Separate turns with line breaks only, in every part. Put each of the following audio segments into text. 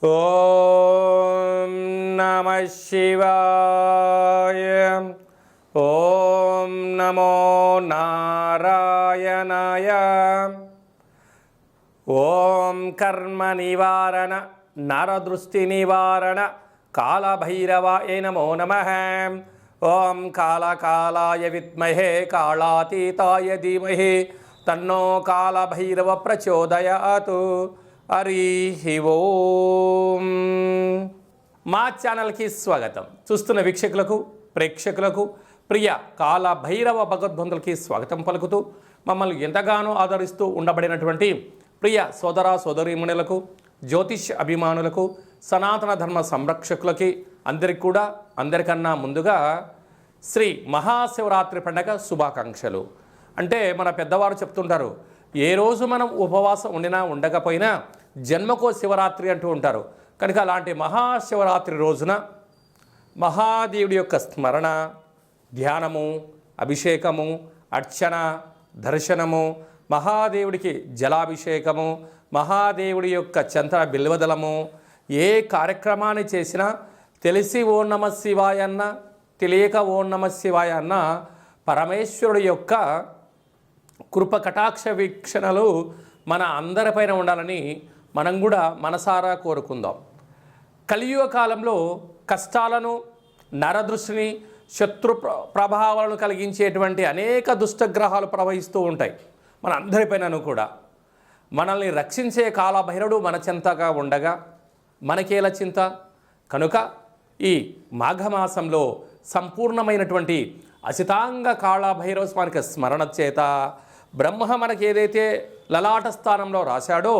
ఓం నమః శివాయ. ఓం నమో నారాయణాయ. ఓం కర్మ నివారణ నరదృష్టి నివారణ కాళభైరవాయ నమో నమః. ఓం కాళకాలాయ విద్మహే కాళాతీతాయ ధీమహి తన్నో కాళభైరవ ప్రచోదయాత్. హరి ఓం. మా ఛానల్కి స్వాగతం. చూస్తున్న వీక్షకులకు ప్రేక్షకులకు ప్రియ కాళభైరవ భగవద్బంధులకి స్వాగతం పలుకుతూ మమ్మల్ని ఎంతగానో ఆదరిస్తూ ఉండబడినటువంటి ప్రియ సోదర సోదరీమణులకు, జ్యోతిష్ అభిమానులకు, సనాతన ధర్మ సంరక్షకులకి అందరికన్నా ముందుగా శ్రీ మహాశివరాత్రి పండగ శుభాకాంక్షలు. అంటే మన పెద్దవారు చెప్తుంటారు, ఏ రోజు మనం ఉపవాసం ఉండినా ఉండకపోయినా జన్మకో శివరాత్రి అంటూ ఉంటారు. కనుక అలాంటి మహాశివరాత్రి రోజున మహాదేవుడి యొక్క స్మరణ, ధ్యానము, అభిషేకము, అర్చన, దర్శనము, మహాదేవుడికి జలాభిషేకము, మహాదేవుడి యొక్క చంద్ర బిల్వదలము, ఏ కార్యక్రమాన్ని చేసినా తెలిసి ఓం నమ శివాయ అన్న, తెలియక ఓం నమ శివాయ అన్న పరమేశ్వరుడి యొక్క కృప కటాక్ష వీక్షణలు మన అందరిపైన ఉండాలని మనం కూడా మనసారా కోరుకుందాం. కలియుగ కాలంలో కష్టాలను, నరదృష్టిని, శత్రు ప్రభావాలను కలిగించేటువంటి అనేక దుష్టగ్రహాలు ప్రవహిస్తూ ఉంటాయి మన అందరిపైనను కూడా. మనల్ని రక్షించే కాళభైరవుడు మన చెంతగా ఉండగా మనకేల చింత. కనుక ఈ మాఘమాసంలో సంపూర్ణమైనటువంటి అసితాంగ కాళభైరవ స్వామికి స్మరణ చేత బ్రహ్మ మనకి ఏదైతే లలాట స్థానంలో రాశాడో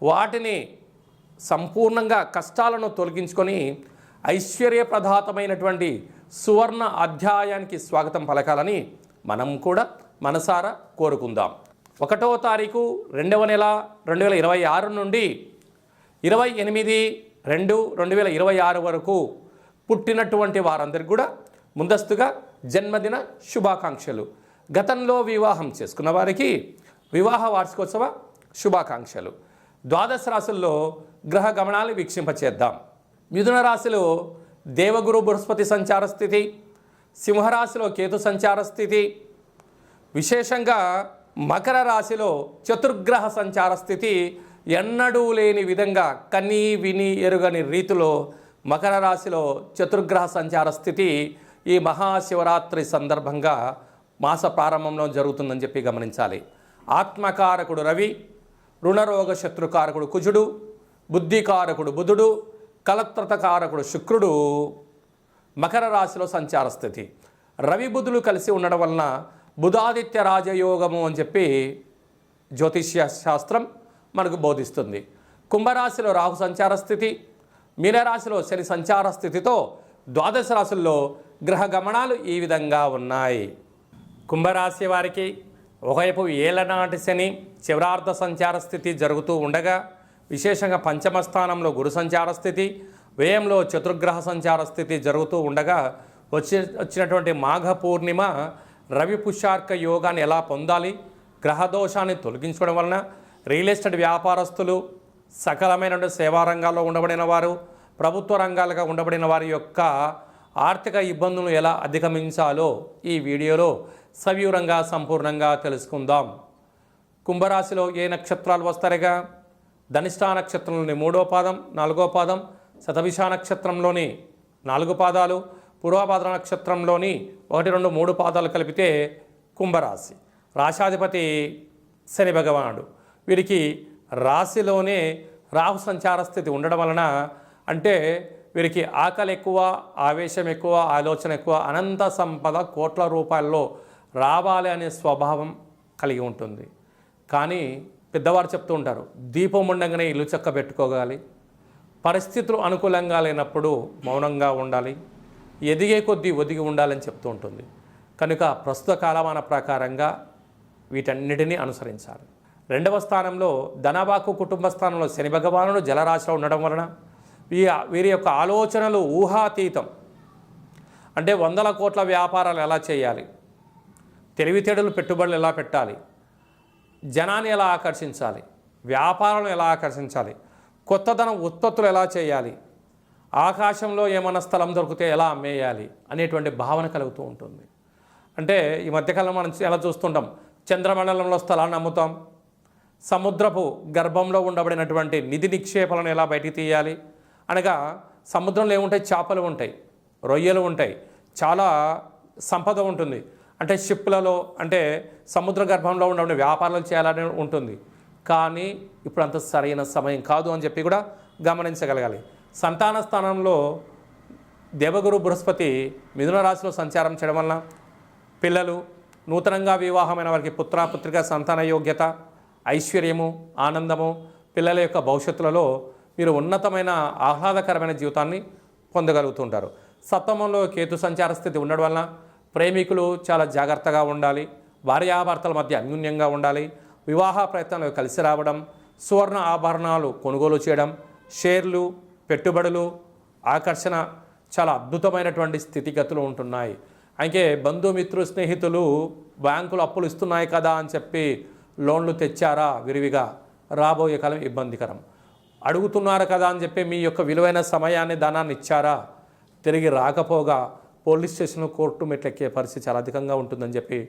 వాటిని సంపూర్ణంగా కష్టాలను తొలగించుకొని ఐశ్వర్యప్రదాతమైనటువంటి సువర్ణ అధ్యాయానికి స్వాగతం పలకాలని మనం కూడా మనసారా కోరుకుందాం. 1వ తారీఖు 2వ నెల 2026 నుండి 28/2/2026 వరకు పుట్టినటువంటి వారందరికీ కూడా ముందస్తుగా జన్మదిన శుభాకాంక్షలు. గతంలో వివాహం చేసుకున్న వారికి వివాహ వార్షికోత్సవ శుభాకాంక్షలు. ద్వాదశ రాశుల్లో గ్రహ గమనాలు వీక్షింపచేద్దాం. మిథున రాశిలో దేవగురు బృహస్పతి సంచార స్థితి, సింహరాశిలో కేతు సంచార స్థితి, విశేషంగా మకర రాశిలో చతుర్గ్రహ సంచార స్థితి ఎన్నడూ లేని విధంగా కన్నీ విని ఎరుగని రీతిలో మకర రాశిలో చతుర్గ్రహ సంచార స్థితి ఈ మహాశివరాత్రి సందర్భంగా మాస ప్రారంభంలో జరుగుతుందని చెప్పి గమనించాలి. ఆత్మకారకుడు రవి, రుణరోగ శత్రుకారకుడు కుజుడు, బుద్ధికారకుడు బుధుడు, కలత్రతకారకుడు శుక్రుడు మకర రాశిలో సంచార స్థితి. రవి బుధులు కలిసి ఉండడం వలన బుధాదిత్య రాజయోగము అని చెప్పి జ్యోతిష్య శాస్త్రం మనకు బోధిస్తుంది. కుంభరాశిలో రాహు సంచార స్థితి, మీనరాశిలో శని సంచార స్థితితో ద్వాదశ రాశుల్లో గ్రహ గమనాలు ఈ విధంగా ఉన్నాయి. కుంభరాశి వారికి ఒకవైపు ఏళ్ళనాటి శని చివరార్ధ సంచార స్థితి జరుగుతూ ఉండగా, విశేషంగా పంచమ స్థానంలో గురు సంచార స్థితి, వ్యయంలో చతుర్గ్రహ సంచార స్థితి జరుగుతూ ఉండగా వచ్చినటువంటి మాఘ పూర్ణిమ రవి పుష్యార్క యోగాన్ని ఎలా పొందాలి, గ్రహదోషాన్ని తొలగించడం వలన రియల్ ఎస్టేట్ వ్యాపారస్తులు, సకలమైనటువంటి సేవా రంగాల్లో ఉండబడిన వారు, ప్రభుత్వ రంగాలుగా ఉండబడిన వారి యొక్క ఆర్థిక ఇబ్బందులను ఎలా అధిగమించాలో ఈ వీడియోలో సవివరంగా సంపూర్ణంగా తెలుసుకుందాం. కుంభరాశిలో ఏ నక్షత్రాలు వస్తారుగా? ధనిష్టా నక్షత్రంలోని 3వ పాదం, 4వ పాదం, శతభిష నక్షత్రంలోని 4 పాదాలు, పూర్వభాద్ర నక్షత్రంలోని 1, 2, 3 పాదాలు కలిపితే కుంభరాశి. రాశాధిపతి శని భగవానుడు. వీరికి రాశిలోనే రాహు సంచార స్థితి ఉండడం వలన అంటే వీరికి ఆకలి ఎక్కువ, ఆవేశం ఎక్కువ, ఆలోచన ఎక్కువ, అనంత సంపద కోట్ల రూపాయల్లో రావాలి అనే స్వభావం కలిగి ఉంటుంది. కానీ పెద్దవారు చెప్తూ ఉంటారు, దీపం ఉండగానే ఇల్లు చక్క పెట్టుకోగాలి, పరిస్థితులు అనుకూలంగా లేనప్పుడు మౌనంగా ఉండాలి, ఎదిగే కొద్దీ ఒదిగి ఉండాలని చెప్తూ ఉంటుంది. కనుక ప్రస్తుత కాలమాన ప్రకారంగా వీటన్నిటినీ అనుసరించాలి. 2వ స్థానంలో ధనవాకు కుటుంబ స్థానంలో శని భగవానుడు జలరాశిలో ఉండడం వలన వీరి యొక్క ఆలోచనలు ఊహాతీతం. అంటే 100 కోట్ల వ్యాపారాలు ఎలా చేయాలి, తెలివితేటలు పెట్టుబడులు ఎలా పెట్టాలి, జనాన్ని ఎలా ఆకర్షించాలి, వ్యాపారాలను ఎలా ఆకర్షించాలి, కొత్తదనం ఉత్పత్తులు ఎలా చేయాలి, ఆకాశంలో ఏమన్నా స్థలం దొరికితే ఎలా అమ్మేయాలి అనేటువంటి భావన కలుగుతూ ఉంటుంది. అంటే ఈ మధ్యకాలంలో మనం ఎలా చూస్తుంటాం, చంద్రమండలంలో స్థలాన్ని అమ్ముతాం, సముద్రపు గర్భంలో ఉండబడినటువంటి నిధి నిక్షేపాలను ఎలా బయటికి తీయాలి అనగా సముద్రంలో ఏముంటాయి, చేపలు ఉంటాయి, రొయ్యలు ఉంటాయి, చాలా సంపద ఉంటుంది. అంటే షిప్లలో అంటే సముద్ర గర్భంలో ఉండబడిన వ్యాపారాలు చేయాలని ఉంటుంది. కానీ ఇప్పుడు అంత సరైన సమయం కాదు అని చెప్పి కూడా గమనించగలగాలి. సంతాన స్థానంలో దేవగురు బృహస్పతి మిథున రాశిలో సంచారం చేయడం వలన పిల్లలు, నూతనంగా వివాహమైన వారికి పుత్రిక సంతాన యోగ్యత, ఐశ్వర్యము, ఆనందము, పిల్లల యొక్క భవిష్యత్తులలో మీరు ఉన్నతమైన ఆహ్లాదకరమైన జీవితాన్ని పొందగలుగుతుంటారు. సప్తమంలో కేతు సంచార స్థితి ఉండడం వలన ప్రేమికులు చాలా జాగ్రత్తగా ఉండాలి, భార్యాభర్తల మధ్య అన్యోన్యంగా ఉండాలి, వివాహ ప్రయత్నాలు కలిసి రావడం, సువర్ణ ఆభరణాలు కొనుగోలు చేయడం, షేర్లు, పెట్టుబడులు, ఆకర్షణ చాలా అద్భుతమైనటువంటి స్థితిగతులు ఉంటున్నాయి. అయితే బంధుమిత్రు స్నేహితులు బ్యాంకులు అప్పులు ఇస్తున్నాయి కదా అని చెప్పి లోన్లు తెచ్చారా విరివిగా, రాబోయే కాలం ఇబ్బందికరం. అడుగుతున్నారు కదా అని చెప్పి మీ యొక్క విలువైన సమయాన్ని ధనాన్ని ఇచ్చారా, తిరిగి రాకపోగా పోలీస్ స్టేషన్, కోర్టు మెట్లెక్కే పరిస్థితి చాలా అధికంగా ఉంటుందని చెప్పి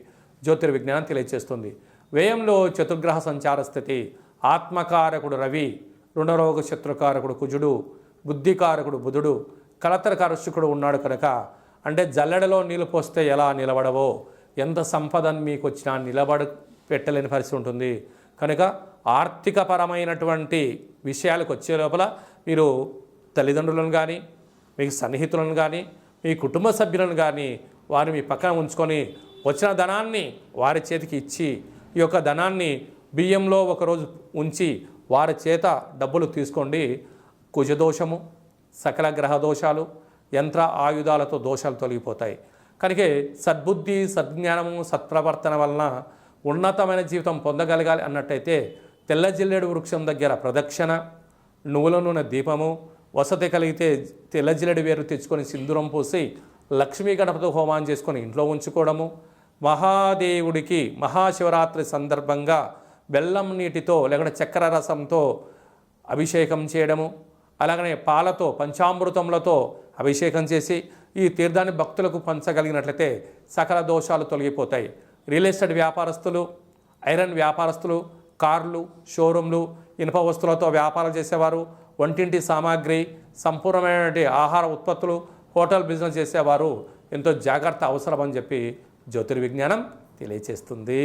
జ్యోతిర్విజ్ఞానం తెలియజేస్తుంది. వ్యయంలో చతుర్గ్రహ సంచార స్థితి, ఆత్మకారకుడు రవి, రుణరోగ శత్రుకారకుడు కుజుడు, బుద్ధికారకుడు బుధుడు, కలతరకారక శుక్రుడు ఉన్నాడు కనుక అంటే జల్లెడలో నీళ్ళు పోస్తే ఎలా నిలబడవో, ఎంత సంపదను మీకు వచ్చినా పెట్టలేని పరిస్థితి ఉంటుంది. కనుక ఆర్థికపరమైనటువంటి విషయాలకు వచ్చే లోపల మీరు తల్లిదండ్రులను కానీ, మీకు సన్నిహితులను కానీ, మీ కుటుంబ సభ్యులను కానీ వారిని మీ పక్కన ఉంచుకొని వచ్చిన ధనాన్ని వారి చేతికి ఇచ్చి, ఈ యొక్క ధనాన్ని బియ్యంలో ఒకరోజు ఉంచి వారి చేత డబ్బులు తీసుకోండి. కుజదోషము, సకల గ్రహ దోషాలు, యంత్ర ఆయుధాలతో దోషాలు తొలగిపోతాయి. కనుక సద్బుద్ధి, సద్జ్ఞానము, సత్ప్రవర్తన వలన ఉన్నతమైన జీవితం పొందగలగాలి అన్నట్టయితే తెల్ల జిల్లేడు వృక్షం దగ్గర ప్రదక్షిణ, నువ్వుల నూనె దీపము, వసతి కలిగితే తెల్ల జిల్లేడు వేరు తెచ్చుకొని సింధూరం పూసి లక్ష్మీ గణపతి హోమాన్ని చేసుకొని ఇంట్లో ఉంచుకోవడము, మహాదేవుడికి మహాశివరాత్రి సందర్భంగా బెల్లం నీటితో లేకుంటే చక్కెర రసంతో అభిషేకం చేయడము, అలాగనే పాలతో పంచామృతములతో అభిషేకం చేసి ఈ తీర్థాన్ని భక్తులకు పంచగలిగినట్లయితే సకల దోషాలు తొలగిపోతాయి. రియల్ ఎస్టేట్ వ్యాపారస్తులు, ఐరన్ వ్యాపారస్తులు, కార్లు, షోరూంలు, ఇనుప వస్తువులతో వ్యాపారం చేసేవారు, వంటింటి సామాగ్రి, సంపూర్ణమైనటువంటి ఆహార ఉత్పత్తులు, హోటల్ బిజినెస్ చేసేవారు ఎంతో జాగ్రత్త అవసరం అని చెప్పి జ్యోతిర్విజ్ఞానం తెలియచేస్తుంది.